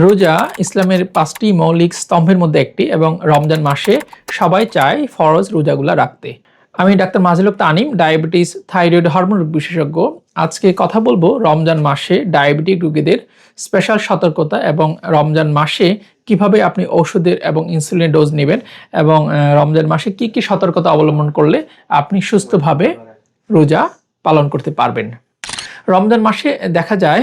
রোজা ইসলামের ৫টি মৌলিক স্তম্ভের মধ্যে একটি এবং রমজান মাসে সবাই চায় ফরজ রোজাগুলা রাখতে। আমি ডাক্তার মাজেল হক তানিম, ডায়াবেটিস, থাইরয়েড, হরমোন রোগ বিশেষজ্ঞ। আজকে কথা বলবো রমজান মাসে ডায়াবেটিক রোগীদের স্পেশাল সতর্কতা এবং রমজান মাসে কিভাবে আপনি ওষুধের এবং ইনসুলিনের ডোজ নেবেন এবং রমজান মাসে কি কি সতর্কতা অবলম্বন করলে আপনি সুস্থভাবে রোজা পালন করতে পারবেন। রমজান মাসে দেখা যায়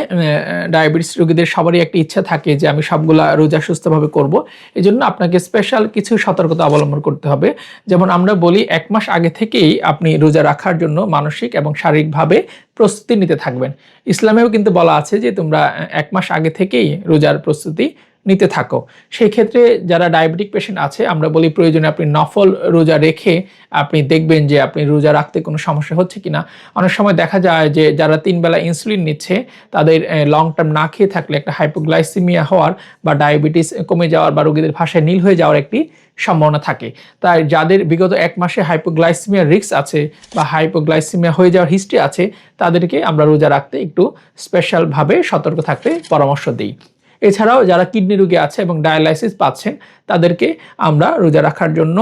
ডায়াবেটিস রোগীদের সবারই একটা ইচ্ছা থাকে যে আমি সবগুলা রোজা সুস্থভাবে করব। এই জন্য আপনাকে স্পেশাল কিছু সতর্কতা অবলম্বন করতে হবে। যেমন আমরা বলি ১ মাস আগে থেকেই আপনি রোজা রাখার জন্য মানসিক এবং শারীরিকভাবে প্রস্তুতি নিতে থাকবেন। ইসলামেও কিন্তু বলা আছে যে তোমরা ১ মাস আগে থেকেই রোজার প্রস্তুতি নিতে থাকো। সেই ক্ষেত্রে যারা ডায়াবেটিক পেশেন্ট আছে আমরা বলি প্রয়োজনে আপনি নফল রোজা রেখে আপনি দেখবেন যে আপনি রোজা রাখতে কোনো সমস্যা হচ্ছে কিনা। অনেক সময় দেখা যায় যে যারা ৩ বেলা ইনসুলিন নিচ্ছে তাদের লং টার্ম না খেয়ে থাকলে একটা হাইপোগ্লাইসিমিয়া হওয়ার বা ডায়াবেটিস কমে যাওয়ার বা রোগীদের ভাষায় নীল হয়ে যাওয়ার একটি সম্ভাবনা থাকে। তাই যাদের বিগত ১ মাসে হাইপোগ্লাইসিমিয়ার রিস্ক আছে বা হাইপোগ্লাইসিমিয়া হয়ে যাওয়ার হিস্ট্রি আছে তাদেরকে আমরা রোজা রাখতে একটু স্পেশালভাবে সতর্ক থাকতে পরামর্শ দিই। এছাড়াও যারা কিডনি রোগী আছে এবং ডায়ালাইসিস পাচ্ছেন তাদেরকে আমরা রোজা রাখার জন্য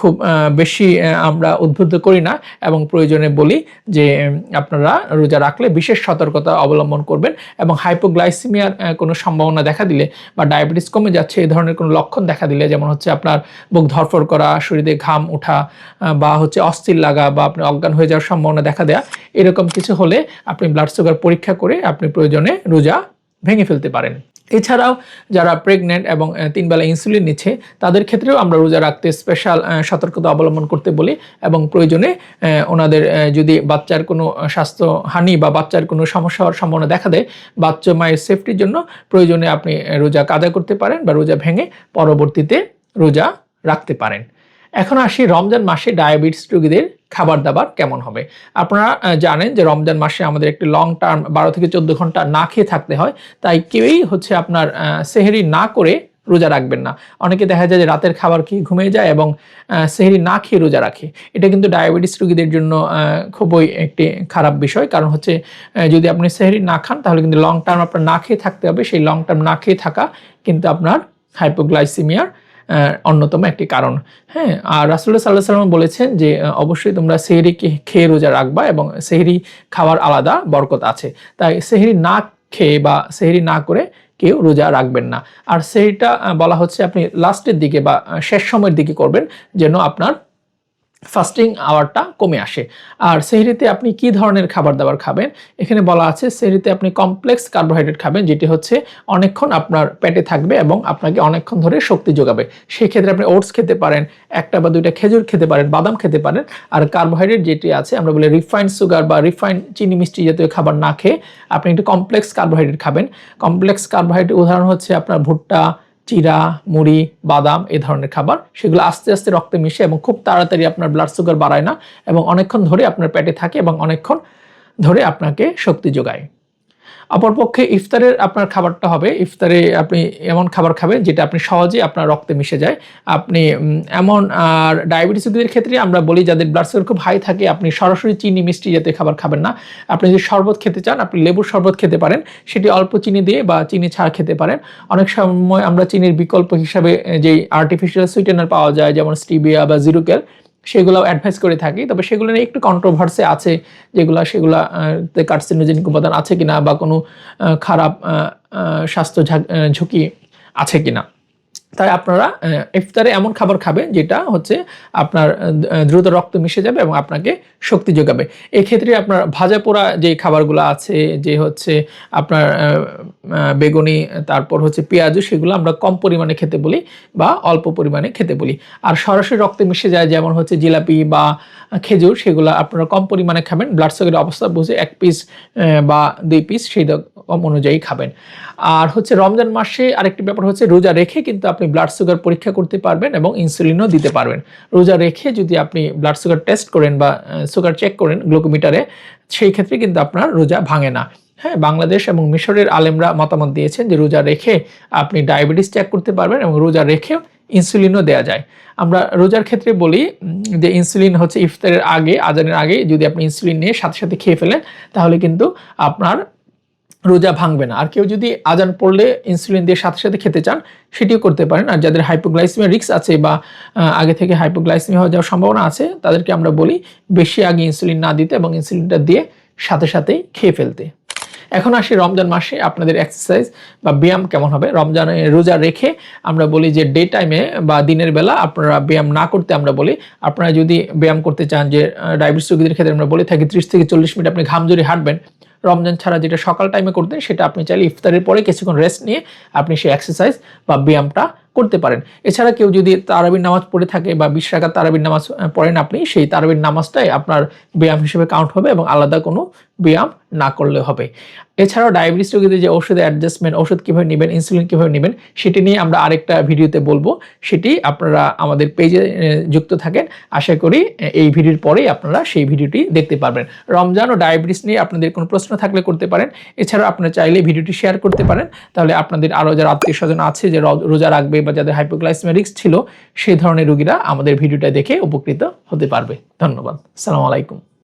খুব বেশি আমরা উদ্বুদ্ধ করি না এবং প্রয়োজনে বলি যে আপনারা রোজা রাখলে বিশেষ সতর্কতা অবলম্বন করবেন এবং হাইপোগ্লাইসিমিয়ার কোনো সম্ভাবনা দেখা দিলে বা ডায়াবেটিস কমে যাচ্ছে এই ধরনের কোনো লক্ষণ দেখা দিলে, যেমন হচ্ছে আপনার বুক ধরফর করা, শরীরে ঘাম ওঠা বা হচ্ছে অস্থির লাগা বা আপনি অজ্ঞান হয়ে যাওয়ার সম্ভাবনা দেখা দেয়া, এরকম কিছু হলে আপনি ব্লাড সুগার পরীক্ষা করে আপনি প্রয়োজনে রোজা ভেঙে ফেলতে পারেন। এছাড়াও যারা প্রেগনেন্ট এবং 3 বেলা ইনসুলিন নিচ্ছে তাদের ক্ষেত্রেও আমরা রোজা রাখতে স্পেশাল সতর্কতা অবলম্বন করতে বলি এবং প্রয়োজনে ওনাদের যদি বাচ্চার কোনো স্বাস্থ্যহানি বা বাচ্চার কোনো সমস্যা হওয়ার সম্ভাবনা দেখা দেয়, বাচ্চা মায়ের সেফটির জন্য প্রয়োজনে আপনি রোজা কাজা করতে পারেন বা রোজা ভেঙে পরবর্তীতে রোজা রাখতে পারেন। এখন আসি রমজান মাসে ডায়াবেটিস রোগীদের খাবার দাবার কেমন হবে। আপনারা জানেন যে রমজান মাসে আমাদের একটি লং টার্ম ১২ থেকে ১৪ ঘন্টা না খেয়ে থাকতে হয়। তাই কেউই হচ্ছে আপনার সেহরি না করে রোজা রাখবেন না। অনেকে দেখা যায় যে রাতের খাবার খেয়ে ঘুমিয়ে যায় এবং সেহরি না খেয়ে রোজা রাখে। এটা কিন্তু ডায়াবেটিস রোগীদের জন্য খুবই একটি খারাপ বিষয়। কারণ হচ্ছে যদি আপনি সেহরি না খান তাহলে কিন্তু লং টার্ম আপনার না খেয়ে থাকতে হবে। সেই লং টার্ম না খেয়ে থাকা কিন্তু আপনার হাইপোগ্লাইসিমিয়ার অন্যতম একটি কারণ। হ্যাঁ, আর রাসূলুল্লাহ সাল্লাল্লাহু আলাইহি ওয়াসাল্লাম বলেছেন যে অবশ্যই তোমরা সেহরি খেয়ে রোজা রাখবা এবং সেহরি খাওয়ার আলাদা বরকত আছে। তাই সেহরি না খেয়ে বা সেহরি না করে কেউ রোজা রাখবেন না। আর সেহরিটা বলা হচ্ছে আপনি লাস্টের দিকে বা শেষ সময়ের দিকে করবেন যেন আপনার ফাস্টিং আওয়ারটা কমে আসে। আর সেহরিতে আপনি কি ধরনের খাবার দাবার খাবেন, এখানে বলা আছে সেহরিতে আপনি কমপ্লেক্স কার্বোহাইড্রেট খাবেন, যেটি হচ্ছে অনেকক্ষণ আপনার পেটে থাকবে এবং আপনাকে অনেকক্ষণ ধরে শক্তি যোগাবে। সেই ক্ষেত্রে আপনি ওটস খেতে পারেন, 1টা বা 2টা খেজুর খেতে পারেন, বাদাম খেতে পারেন। আর কার্বোহাইড্রেট যেটি আছে আমরা বলি রিফাইন্ড সুগার বা রিফাইন্ড চিনি মিষ্টি জাতীয় খাবার না খেয়ে আপনি একটু কমপ্লেক্স কার্বোহাইড্রেট খাবেন। কমপ্লেক্স কার্বোহাইড্রেট উদাহরণ হচ্ছে আপনার ভুট্টা, চিরা, মুড়ি, বাদাম এই ধরনের খাবার। সেগুলো আস্তে আস্তে রক্তে মিশে এবং খুব তাড়াতাড়ি আপনার ব্লাড সুগার বাড়ায় না এবং অনেকক্ষণ ধরে আপনার পেটে থাকে এবং অনেকক্ষণ ধরে আপনাকে শক্তি যোগায়। অপরপক্ষে ইফতারের আপনার খাবারটা হবে, ইফতারে আপনি এমন খাবার খাবেন যেটা আপনি সহজেই আপনার রক্তে মিশে যায়। আপনি এমন আর ডায়াবেটিস রোগীদের ক্ষেত্রে আমরা বলি যাদের ব্লাড সুগার খুব হাই থাকে আপনি সরাসরি চিনি মিষ্টি জাতীয় খাবার খাবেন না। আপনি যদি শরবত খেতে চান আপনি লেবুর শরবত খেতে পারেন, সেটি অল্প চিনি দিয়ে বা চিনি ছাড়া খেতে পারেন। অনেক সময় আমরা চিনির বিকল্প হিসাবে যেই আর্টিফিশিয়াল সুইটেনার পাওয়া যায় যেমন স্টিভিয়া বা জিরুকেল সেগুলোও অ্যাডভাইস করে থাকি। তবে সেগুলো নিয়ে একটু কন্ট্রোভার্সি আছে, সেগুলাতে কার্সিনোজেনিক উপাদান আছে কিনা বা কোনো খারাপ স্বাস্থ্য ঝুঁকি আছে কিনা। তাই আপনারা ইফতারে এমন খাবার খাবেন যেটা হচ্ছে আপনার দ্রুত রক্ত মিশে যাবে এবং আপনাকে শক্তি যোগাবে। এক্ষেত্রে আপনার ভাজা পোড়া যে খাবারগুলো আছে, যে হচ্ছে আপনার বেগুনি, তারপর হচ্ছে পেঁয়াজু, সেগুলো আমরা কম পরিমাণে খেতে বলি বা অল্প পরিমাণে খেতে বলি। আর সরাসরি রক্তে মিশে যায় যেমন হচ্ছে জিলাপি বা খেজুর, সেগুলো আপনারা কম পরিমাণে খাবেন। ব্লাড সুগারের অবস্থা বুঝে 1 পিস বা 2 পিস সেই রকম অনুযায়ী খাবেন। আর হচ্ছে রমজান মাসে আরেকটি ব্যাপার হচ্ছে রোজা রেখে কিন্তু আপনি ব্লাড সুগার পরীক্ষা করতে পারবেন এবং ইনসুলিনও দিতে পারবেন। রোজা রেখে যদি আপনি ব্লাড সুগার টেস্ট করেন বা সুগার চেক করেন গ্লুকোমিটারে, সেই ক্ষেত্রে কিন্তু আপনার রোজা ভাঙে না। হ্যাঁ, বাংলাদেশ এবং মিশরের আলেমরা মতামত দিয়েছেন যে রোজা রেখে আপনি ডায়াবেটিস চেক করতে পারবেন এবং রোজা রেখেও ইনসুলিনও দেওয়া যায়। আমরা রোজার ক্ষেত্রে বলি যে ইনসুলিন হচ্ছে ইফতারের আগে, আজানের আগে যদি আপনি ইনসুলিন নিয়ে সাথে সাথে খেয়ে ফেলেন তাহলে কিন্তু আপনার রোজা ভাঙবে না। আর কেউ যদি আজান পড়লে ইনসুলিন দিয়ে সাথে সাথে খেতে চান সেটিও করতে পারেন। আর যাদের হাইপোগ্লাইসেমিয়া রিস্ক আছে বা আগে থেকে হাইপোগ্লাইসেমিয়া হয়ে যাওয়ার সম্ভাবনা আছে তাদেরকে আমরা বলি বেশি আগে ইনসুলিন না দিতে এবং ইনসুলিনটা দিয়ে সাথে সাথেই খেয়ে ফেলতে। এখন আসি রমজান মাসে আপনাদের এক্সারসাইজ বা ব্যায়াম কেমন হবে। রমজানে রোজা রেখে আমরা বলি যে ডে টাইমে বা দিনের বেলা আপনারা ব্যায়াম না করতে আমরা বলি। আপনারা যদি ব্যায়াম করতে চান, যে ডায়াবেটিস রোগীদের ক্ষেত্রে আমরা বলে থাকি 30 থেকে 40 মিনিট আপনি ঘাম ঝরিয়ে হাঁটবেন। রমজান ছাড়া যেটা সকাল টাইমে করতেন সেটা আপনি চাইলে ইফতারের পরে কিছুক্ষণ রেস্ট নিয়ে আপনি সেই এক্সারসাইজ বা ব্যায়ামটা করতে পারেন। এছাড়া কেউ যদি তারাবির নামাজ পড়ে থাকে বা 20 রাকাত তারাবির নামাজ পড়েন আপনি, সেই তারাবির নামাজটাই আপনার ব্যায়াম হিসেবে কাউন্ট হবে এবং আলাদা কোনো ব্যায়াম না করলে হবে। এছাড়াও ডায়াবেটিস রোগীদের যে ওষুধের অ্যাডজাস্টমেন্ট, ওষুধ কীভাবে নেবেন, ইনসুলিন কীভাবে নেবেন সেটি নিয়ে আমরা আরেকটা ভিডিওতে বলবো। সেটি আপনারা আমাদের পেজে যুক্ত থাকেন। আশা করি এই ভিডিওর পরেই আপনারা সেই ভিডিওটি দেখতে পারবেন। রমজান ও ডায়াবেটিস নিয়ে আপনাদের কোনো প্রশ্ন থাকলে করতে পারেন। এছাড়াও আপনারা চাইলে ভিডিওটি শেয়ার করতে পারেন, তাহলে আপনাদের আরও যারা আত্মীয় স্বজন আছে যে রোজা রাখবে বা যাদের হাইপোগ্লাইসেমিয়া রিস্ক ছিল সেই ধরনের রোগীরা আমাদের ভিডিওটা দেখে উপকৃত হতে পারবে। ধন্যবাদ। আসসালামু আলাইকুম।